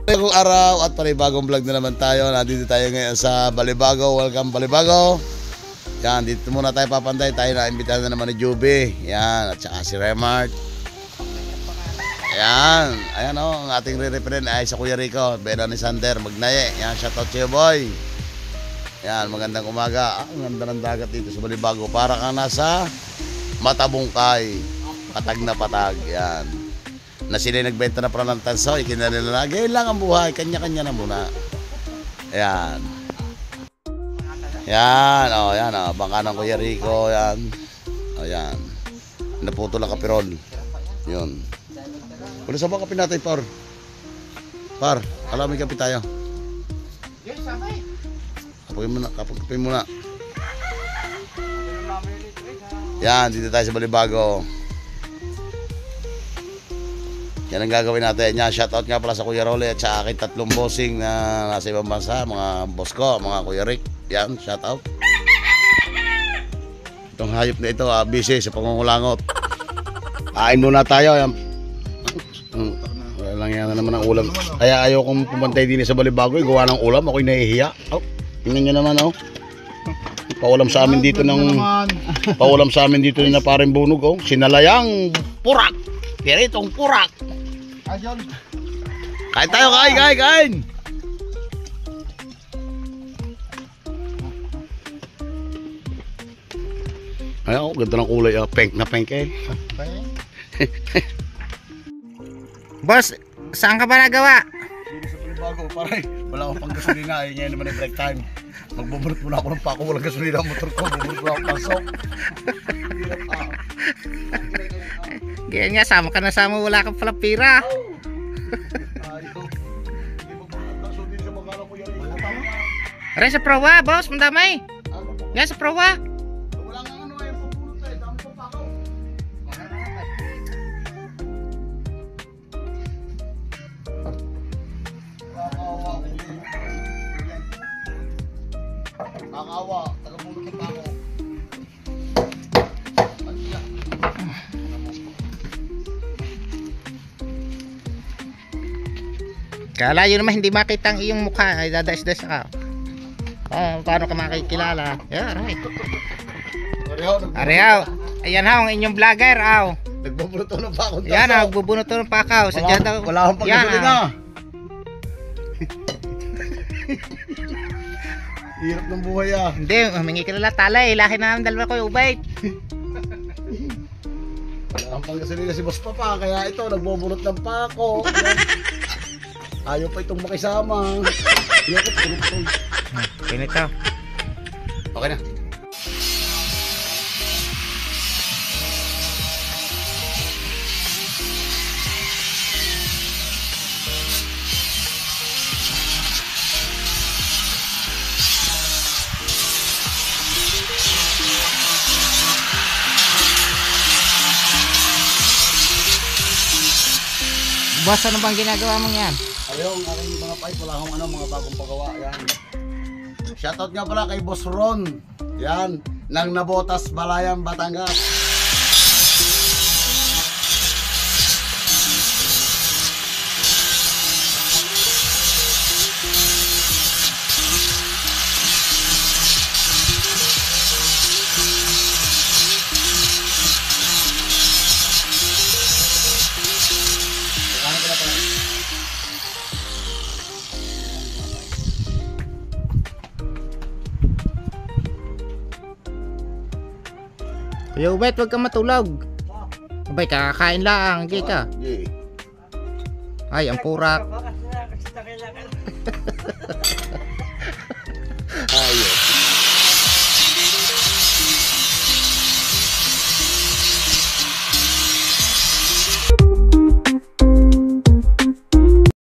Bagong araw at panibagong vlog na naman tayo. Nandito tayo ngayon sa Balibago. Welcome Balibago. Yan, dito muna tayo papantay. Tayo na imbitahan na naman ni Juby. Yan, at saka si Remart. Yan, ayan o, ang ating re-referent ay sa Kuya Rico, Beda ni Sander, Magnaye. Yan, shoutout sa'yo boy. Yan, magandang umaga. Ang ganda ng dagat dito sa Balibago. Para kang nasa Matabungkay. Patag na patag. Yan. Na sila nagbenta na pala ng tanso, ikinalala na. Ganyan lang ang buhay, kanya-kanya na muna. Yan. Yan, o, yan o. Bangka ng Kuya Rico, yan. O, yan. Naputo lang kapirol. Yun. Kung sa mga kape natin, Par. Par, alam mo yung kape tayo. Yes, sabay. Kape muna. Yan, dito tayo sa Balibago. Yan ang gagawin natin. Yan, shoutout nga pala sa Kuya Rolly at sa aking tatlong bossing na nasa ibang bansa. Mga boss ko, mga Kuya Rick. Yan, shoutout. Itong hayop na ito, busy sa pangungulangot. Kain muna tayo. Yan. Wala lang yan na naman ang ulam. Kaya ayaw kong pumantay din sa Balibago. Gawa ng ulam, ako'y nahihiya. Oh, tingnan nyo naman, oh. Paulam sa amin dito ni na paring bunog, oh. Sinalayang purak. Piritong purak. Kain tayo, kain. Ay, oh, ganda ng kulay, oh. Pink na pink, eh. Boss, saan ka ba nagawa? Dito sa Balibago, paray. Wala akong pang gasolina, eh. Ngayon naman ay break time. Magbubunot muna ako ng pako, walang gasolina ang motor ko. Bubunot muna ako pasok. Ganyan nga, sama ka na sama, wala kang pala pira. Aray sa prowa, boss, mandamay. Yan sa prowa. Wala nga ano ay pabunot tayo, dami pang pako. Nakakawa, taga-bulot ng pako. Kala yun naman hindi makita ang iyong mukha, ay dadais-des ka. Paano ka makikilala? Yeah, right. Ariyaw, ayan ha, ang inyong vlogger, aw. Nagbubunot ako ng pako. Yan ha, nagbubunot ng pakaw. Sadya daw. Wala akong pagkasolina. Hirap ng buhay ah. Hindi, humingi ka na talay. Lahi na ang dalawa ko, ubay. Wala akong pagkasolina si Boss Papa, kaya ito, nagbubunot ng pako. Ayaw pa itong makisama. Yakot, tulog. Pinito. Okay na. Boss, ano bang ginagawa mo yan? Ayun, aking mga pipe, wala akong mga bagong pagawa. Yan. Shoutout nga pala kay Boss Ron. Yan, ng Nabotas, Balayan, Batangas. Yo, wait, wag kang matulog. Abay, kakakain lang, hindi ka. Yeah. Ay, ang purak.